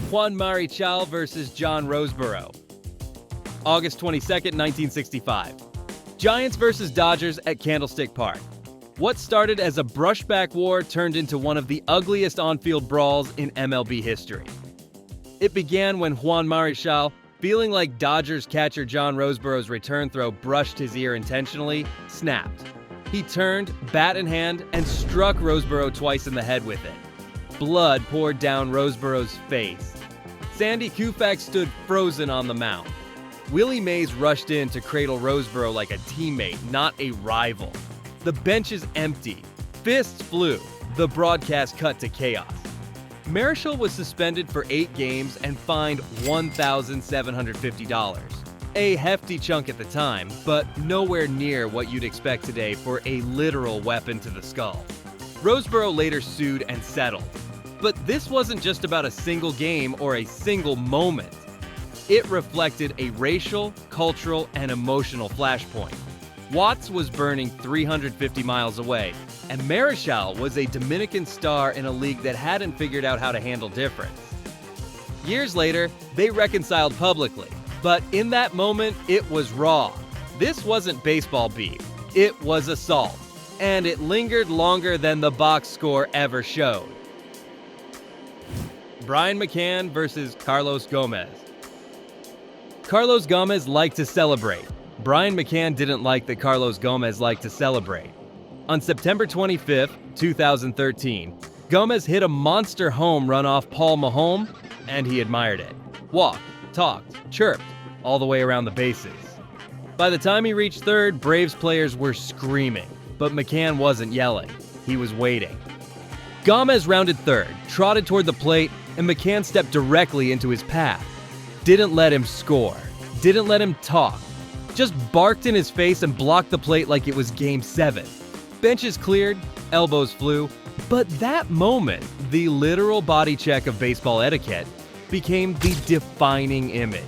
Juan Marichal versus John Roseboro. August 22nd, 1965. Giants versus Dodgers at Candlestick Park. What started as a brushback war turned into one of the ugliest on-field brawls in MLB history. It began when Juan Marichal, feeling like Dodgers catcher John Roseboro's return throw brushed his ear intentionally, snapped. He turned, bat in hand, and struck Roseboro twice in the head with it. Blood poured down Roseboro's face. Sandy Koufax stood frozen on the mound. Willie Mays rushed in to cradle Roseboro like a teammate, not a rival. The benches emptied. Fists flew. The broadcast cut to chaos. Marichal was suspended for 8 games and fined $1,750. A hefty chunk at the time, but nowhere near what you'd expect today for a literal weapon to the skull. Roseboro later sued and settled. But this wasn't just about a single game or a single moment. It reflected a racial, cultural, and emotional flashpoint. Watts was burning 350 miles away, and Marichal was a Dominican star in a league that hadn't figured out how to handle difference. Years later, they reconciled publicly, but in that moment, it was raw. This wasn't baseball beef, it was assault, and it lingered longer than the box score ever showed. Brian McCann versus Carlos Gomez. Carlos Gomez liked to celebrate. Brian McCann didn't like that Carlos Gomez liked to celebrate. On September 25th, 2013, Gomez hit a monster home run off Paul Maholm, and he admired it. Walked, talked, chirped, all the way around the bases. By the time he reached third, Braves players were screaming, but McCann wasn't yelling. He was waiting. Gomez rounded third, trotted toward the plate, and McCann stepped directly into his path. Didn't let him score. Didn't let him talk. Just barked in his face and blocked the plate like it was Game 7. Benches cleared, elbows flew, but that moment, the literal body check of baseball etiquette, became the defining image.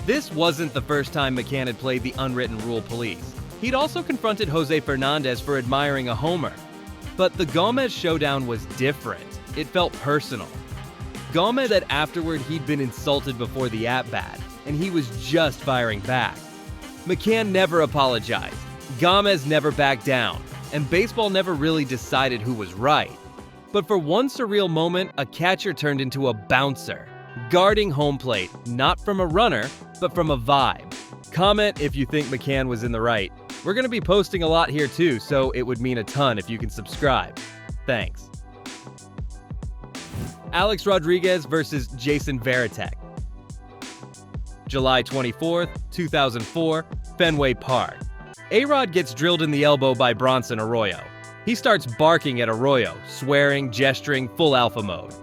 This wasn't the first time McCann had played the unwritten rule police. He'd also confronted Jose Fernandez for admiring a homer. But the Gomez showdown was different. It felt personal. Gomez said afterward he'd been insulted before the at-bat, and he was just firing back. McCann never apologized. Gomez never backed down, and baseball never really decided who was right. But for one surreal moment, a catcher turned into a bouncer, guarding home plate, not from a runner, but from a vibe. Comment if you think McCann was in the right. We're going to be posting a lot here too, so it would mean a ton if you can subscribe. Thanks. Alex Rodriguez versus Jason Varitek. July 24th, 2004, Fenway Park. A-Rod gets drilled in the elbow by Bronson Arroyo. He starts barking at Arroyo, swearing, gesturing, full alpha mode.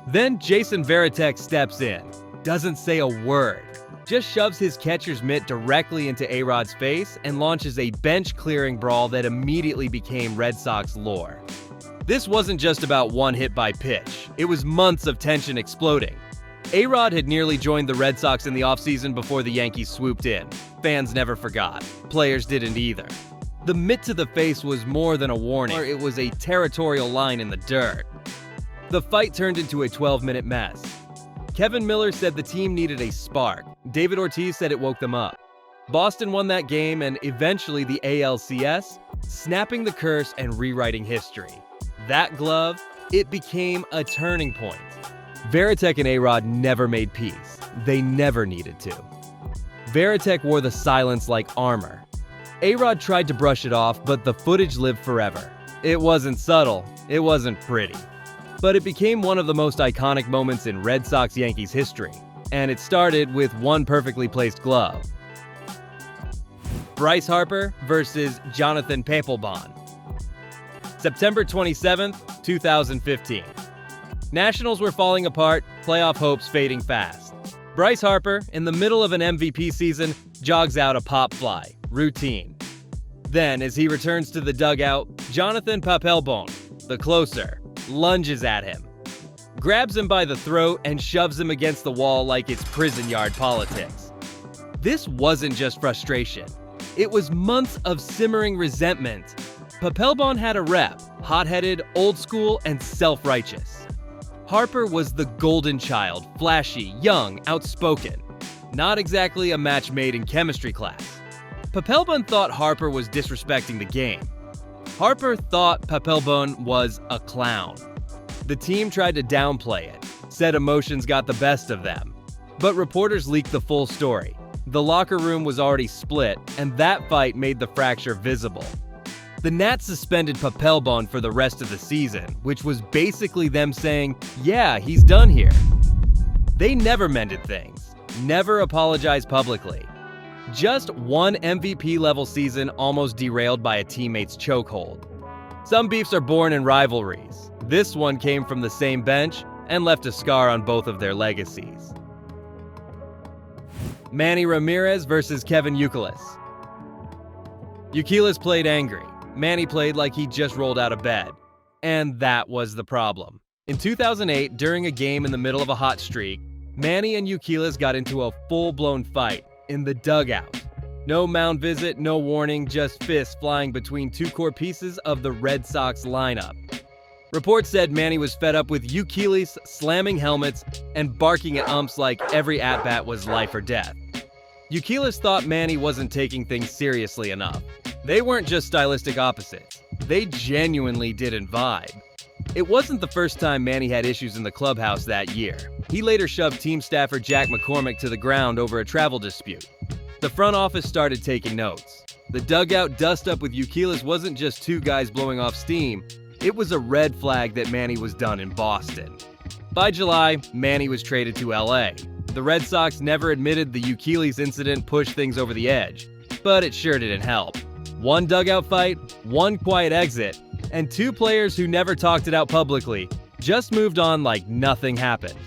Then Jason Varitek steps in, doesn't say a word, just shoves his catcher's mitt directly into A-Rod's face and launches a bench-clearing brawl that immediately became Red Sox lore. This wasn't just about one hit by pitch. It was months of tension exploding. A-Rod had nearly joined the Red Sox in the offseason before the Yankees swooped in. Fans never forgot. Players didn't either. The mitt to the face was more than a warning, or it was a territorial line in the dirt. The fight turned into a 12-minute mess. Kevin Miller said the team needed a spark. David Ortiz said it woke them up. Boston won that game and eventually the ALCS, snapping the curse and rewriting history. That glove, it became a turning point. Varitek and A-Rod never made peace. They never needed to. Varitek wore the silence like armor. A-Rod tried to brush it off, but the footage lived forever. It wasn't subtle, it wasn't pretty. But it became one of the most iconic moments in Red Sox-Yankees history. And it started with one perfectly placed glove. Bryce Harper versus Jonathan Papelbon. September 27th, 2015. Nationals were falling apart, playoff hopes fading fast. Bryce Harper, in the middle of an MVP season, jogs out a pop fly. Routine. Then, as he returns to the dugout, Jonathan Papelbon, the closer, lunges at him, grabs him by the throat, and shoves him against the wall like it's prison yard politics. This wasn't just frustration. It was months of simmering resentment. Papelbon had a rep, hot-headed, old school, and self-righteous. Harper was the golden child, flashy, young, outspoken. Not exactly a match made in chemistry class. Papelbon thought Harper was disrespecting the game. Harper thought Papelbon was a clown. The team tried to downplay it, said emotions got the best of them. But reporters leaked the full story. The locker room was already split, and that fight made the fracture visible. The Nats suspended Papelbon for the rest of the season, which was basically them saying, yeah, he's done here. They never mended things, never apologized publicly. Just one MVP-level season almost derailed by a teammate's chokehold. Some beefs are born in rivalries. This one came from the same bench and left a scar on both of their legacies. Manny Ramirez versus Kevin Youkilis. Youkilis played angry. Manny played like he just rolled out of bed. And that was the problem. In 2008, during a game in the middle of a hot streak, Manny and Youkilis got into a full-blown fight in the dugout. No mound visit, no warning, just fists flying between two core pieces of the Red Sox lineup. Reports said Manny was fed up with Youkilis slamming helmets and barking at umps like every at-bat was life or death. Youkilis thought Manny wasn't taking things seriously enough. They weren't just stylistic opposites. They genuinely didn't vibe. It wasn't the first time Manny had issues in the clubhouse that year. He later shoved team staffer Jack McCormick to the ground over a travel dispute. The front office started taking notes. The dugout dust-up with Youkilis wasn't just two guys blowing off steam. It was a red flag that Manny was done in Boston. By July, Manny was traded to LA. The Red Sox never admitted the Youkilis incident pushed things over the edge, but it sure didn't help. One dugout fight, one quiet exit, and two players who never talked it out publicly just moved on like nothing happened.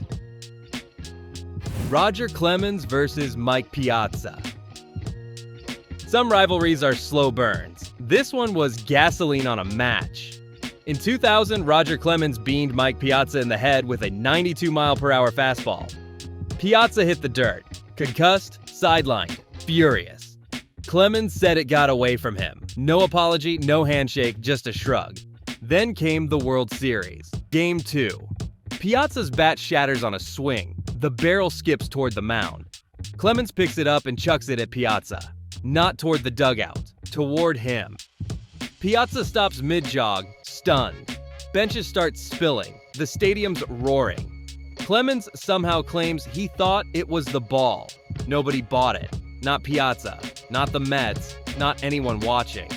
Roger Clemens versus Mike Piazza. Some rivalries are slow burns. This one was gasoline on a match. In 2000, Roger Clemens beamed Mike Piazza in the head with a 92-mile-per-hour fastball. Piazza hit the dirt, concussed, sidelined, furious. Clemens said it got away from him. No apology, no handshake, just a shrug. Then came the World Series. Game 2. Piazza's bat shatters on a swing. The barrel skips toward the mound. Clemens picks it up and chucks it at Piazza. Not toward the dugout, toward him. Piazza stops mid-jog, stunned. Benches start spilling. The stadium's roaring. Clemens somehow claims he thought it was the ball. Nobody bought it. Not Piazza, not the Mets, not anyone watching.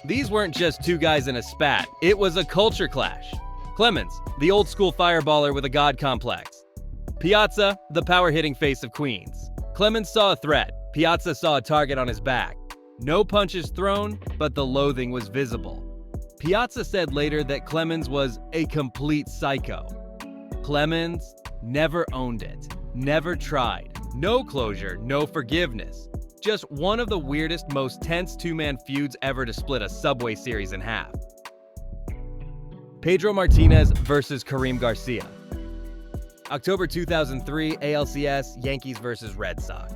These weren't just two guys in a spat, it was a culture clash. Clemens, the old school fireballer with a god complex. Piazza, the power-hitting face of Queens. Clemens saw a threat, Piazza saw a target on his back. No punches thrown, but the loathing was visible. Piazza said later that Clemens was a complete psycho. Clemens never owned it, never tried. No closure, no forgiveness. Just one of the weirdest, most tense two-man feuds ever to split a Subway Series in half. Pedro Martinez versus Karim Garcia. October 2003, ALCS, Yankees versus Red Sox.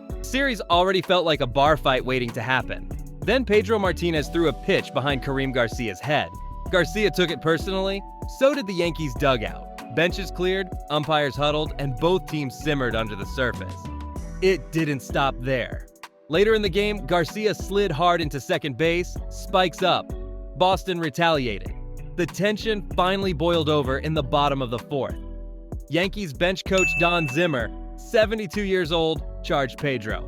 The series already felt like a bar fight waiting to happen. Then Pedro Martinez threw a pitch behind Karim Garcia's head. Garcia took it personally, so did the Yankees dugout. Benches cleared, umpires huddled, and both teams simmered under the surface. It didn't stop there. Later in the game, Garcia slid hard into second base, spikes up. Boston retaliated. The tension finally boiled over in the bottom of the fourth. Yankees bench coach Don Zimmer, 72 years old, charged Pedro.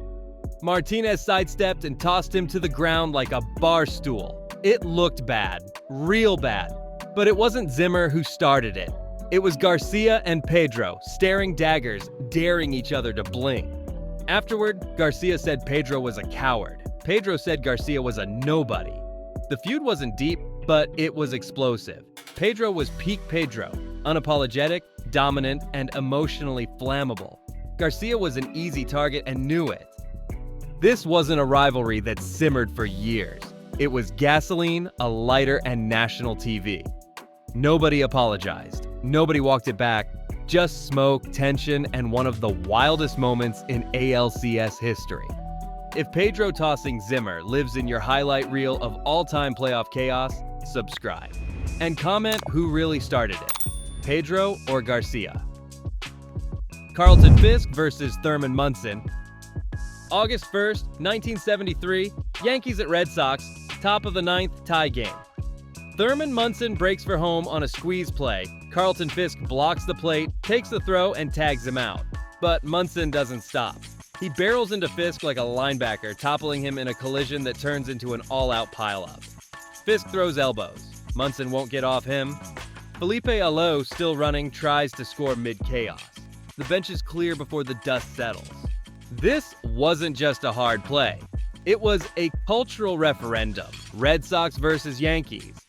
Martinez sidestepped and tossed him to the ground like a bar stool. It looked bad, real bad. But it wasn't Zimmer who started it. It was Garcia and Pedro, staring daggers, daring each other to blink. Afterward, Garcia said Pedro was a coward. Pedro said Garcia was a nobody. The feud wasn't deep, but it was explosive. Pedro was peak Pedro, unapologetic, dominant, and emotionally flammable. Garcia was an easy target and knew it. This wasn't a rivalry that simmered for years. It was gasoline, a lighter, and national TV. Nobody apologized. Nobody walked it back. Just smoke, tension, and one of the wildest moments in ALCS history. If Pedro tossing Zimmer lives in your highlight reel of all-time playoff chaos, subscribe. And comment who really started it. Pedro or Garcia. Carlton Fisk versus Thurman Munson. August 1st, 1973, Yankees at Red Sox, top of the ninth, tie game. Thurman Munson breaks for home on a squeeze play. Carlton Fisk blocks the plate, takes the throw, and tags him out. But Munson doesn't stop. He barrels into Fisk like a linebacker, toppling him in a collision that turns into an all-out pileup. Fisk throws elbows. Munson won't get off him. Felipe Alou, still running, tries to score mid-chaos. The bench is clear before the dust settles. This wasn't just a hard play. It was a cultural referendum. Red Sox versus Yankees.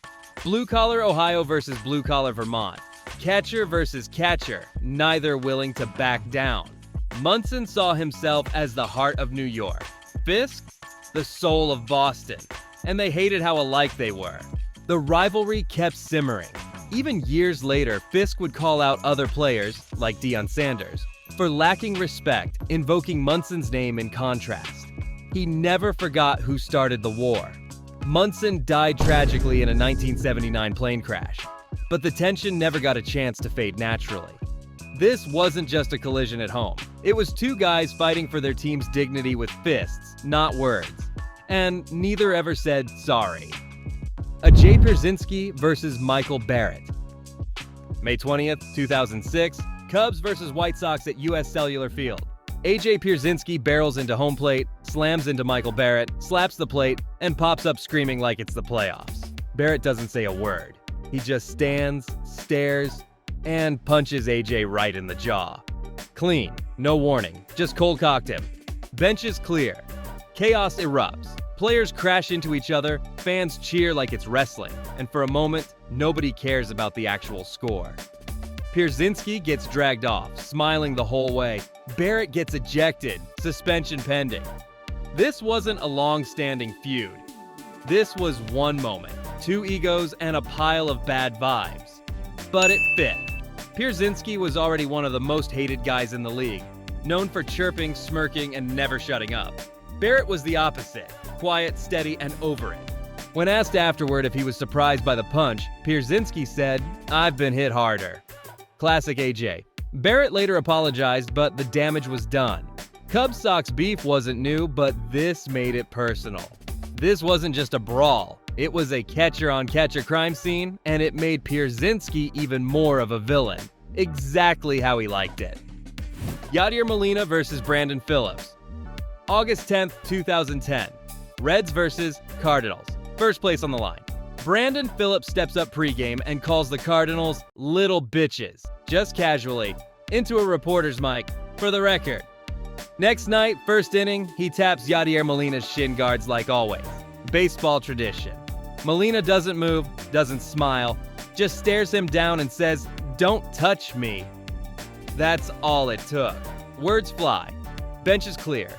Blue-collar Ohio versus blue-collar Vermont. Catcher versus catcher, neither willing to back down. Munson saw himself as the heart of New York. Fisk, the soul of Boston. And they hated how alike they were. The rivalry kept simmering. Even years later, Fisk would call out other players, like Deion Sanders, for lacking respect, invoking Munson's name in contrast. He never forgot who started the war. Munson died tragically in a 1979 plane crash, but the tension never got a chance to fade naturally. This wasn't just a collision at home. It was two guys fighting for their team's dignity with fists, not words. And neither ever said sorry. A.J. Pierzynski versus Michael Barrett. May 20th, 2006, Cubs versus White Sox at U.S. Cellular Field. A.J. Pierzynski barrels into home plate, slams into Michael Barrett, slaps the plate, and pops up screaming like it's the playoffs. Barrett doesn't say a word. He just stands, stares, and punches A.J. right in the jaw. Clean, no warning, just cold-cocked him. Bench is clear. Chaos erupts. Players crash into each other, fans cheer like it's wrestling, and for a moment, nobody cares about the actual score. Pierzynski gets dragged off, smiling the whole way. Barrett gets ejected, suspension pending. This wasn't a long-standing feud. This was one moment, two egos, and a pile of bad vibes. But it fit. Pierzynski was already one of the most hated guys in the league, known for chirping, smirking, and never shutting up. Barrett was the opposite, quiet, steady, and over it. When asked afterward if he was surprised by the punch, Pierzynski said, "I've been hit harder." Classic AJ. Barrett later apologized, but the damage was done. Cubs-Sox beef wasn't new, but this made it personal. This wasn't just a brawl. It was a catcher-on-catcher crime scene, and it made Pierzynski even more of a villain. Exactly how he liked it. Yadier Molina versus Brandon Phillips. August 10th, 2010. Reds versus Cardinals. First place on the line. Brandon Phillips steps up pregame and calls the Cardinals little bitches, just casually, into a reporter's mic, for the record. Next night, first inning, he taps Yadier Molina's shin guards like always. Baseball tradition. Molina doesn't move, doesn't smile, just stares him down and says, "Don't touch me." That's all it took. Words fly. Bench is clear.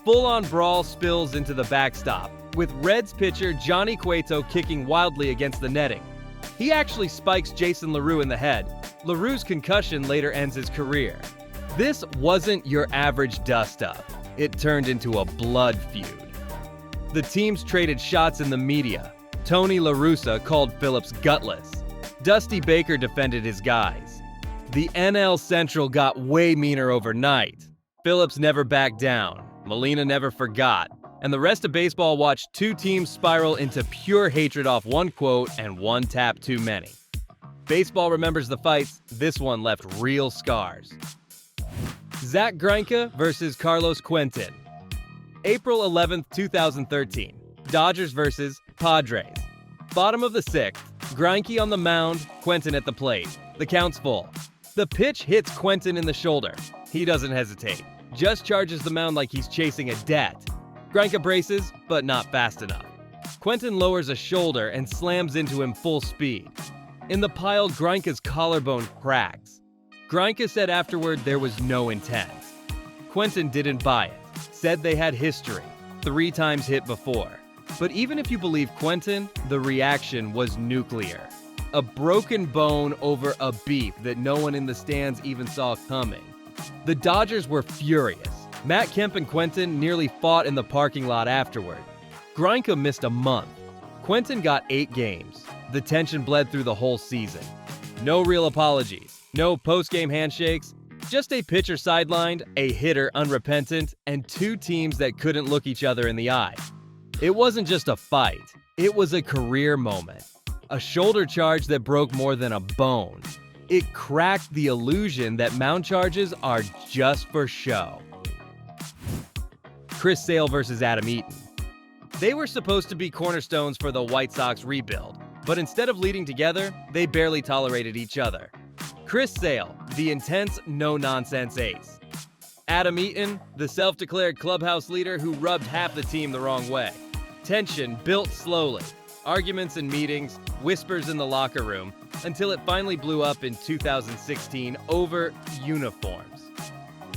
Full-on brawl spills into the backstop, with Reds pitcher Johnny Cueto kicking wildly against the netting. He actually spikes Jason LaRue in the head. LaRue's concussion later ends his career. This wasn't your average dust-up. It turned into a blood feud. The teams traded shots in the media. Tony La Russa called Phillips gutless. Dusty Baker defended his guys. The NL Central got way meaner overnight. Phillips never backed down. Molina never forgot. And the rest of baseball watched two teams spiral into pure hatred off one quote and one tap too many. Baseball remembers the fights. This one left real scars. Zach Greinke versus Carlos Quentin. April 11th, 2013. Dodgers versus Padres. Bottom of the sixth. Greinke on the mound, Quentin at the plate. The count's full. The pitch hits Quentin in the shoulder. He doesn't hesitate. Just charges the mound like he's chasing a debt. Greinke braces, but not fast enough. Quentin lowers a shoulder and slams into him full speed. In the pile, Greinke's collarbone cracks. Greinke said afterward there was no intent. Quentin didn't buy it. Said they had history. 3 times hit before. But even if you believe Quentin, the reaction was nuclear. A broken bone over a beef that no one in the stands even saw coming. The Dodgers were furious. Matt Kemp and Quentin nearly fought in the parking lot afterward. Greinke missed a month. Quentin got 8 games. The tension bled through the whole season. No real apologies, no post-game handshakes, just a pitcher sidelined, a hitter unrepentant, and two teams that couldn't look each other in the eye. It wasn't just a fight, it was a career moment. A shoulder charge that broke more than a bone. It cracked the illusion that mound charges are just for show. Chris Sale versus Adam Eaton. They were supposed to be cornerstones for the White Sox rebuild, but instead of leading together, they barely tolerated each other. Chris Sale, the intense, no-nonsense ace. Adam Eaton, the self-declared clubhouse leader who rubbed half the team the wrong way. Tension built slowly. Arguments in meetings, whispers in the locker room, until it finally blew up in 2016 over uniforms.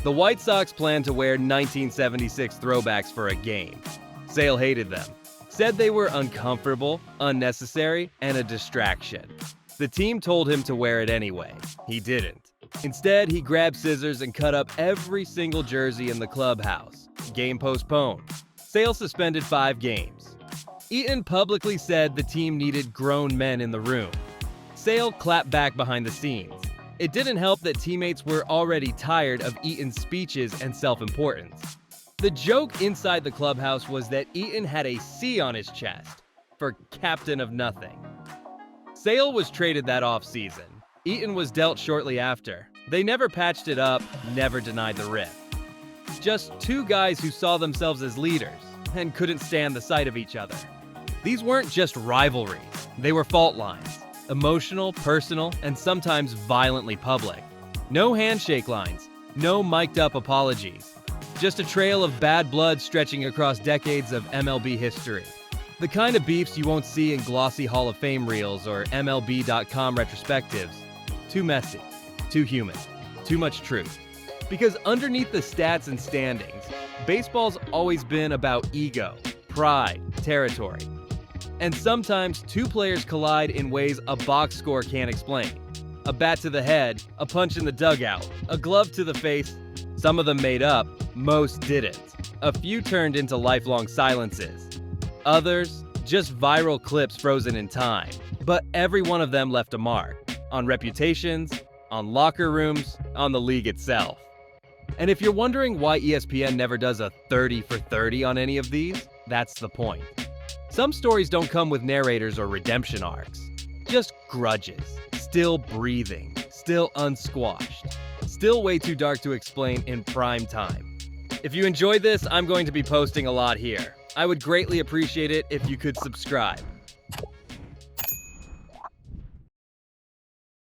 The White Sox planned to wear 1976 throwbacks for a game. Sale hated them, said they were uncomfortable, unnecessary, and a distraction. The team told him to wear it anyway. He didn't. Instead, he grabbed scissors and cut up every single jersey in the clubhouse. Game postponed. Sale suspended 5 games. Eaton publicly said the team needed grown men in the room. Sale clapped back behind the scenes. It didn't help that teammates were already tired of Eaton's speeches and self-importance. The joke inside the clubhouse was that Eaton had a C on his chest for captain of nothing. Sale was traded that offseason. Eaton was dealt shortly after. They never patched it up, never denied the rift. Just two guys who saw themselves as leaders and couldn't stand the sight of each other. These weren't just rivalries, they were fault lines. Emotional, personal, and sometimes violently public. No handshake lines, no mic'd up apologies. Just a trail of bad blood stretching across decades of MLB history. The kind of beefs you won't see in glossy Hall of Fame reels or MLB.com retrospectives. Too messy, too human, too much truth. Because underneath the stats and standings, baseball's always been about ego, pride, territory. And sometimes two players collide in ways a box score can't explain. A bat to the head, a punch in the dugout, a glove to the face. Some of them made up, most didn't. A few turned into lifelong silences. Others, just viral clips frozen in time. But every one of them left a mark. On reputations, on locker rooms, on the league itself. And if you're wondering why ESPN never does a 30 for 30 on any of these, that's the point. Some stories don't come with narrators or redemption arcs. Just grudges, still breathing, still unsquashed, still way too dark to explain in prime time. If you enjoyed this, I'm going to be posting a lot here. I would greatly appreciate it if you could subscribe.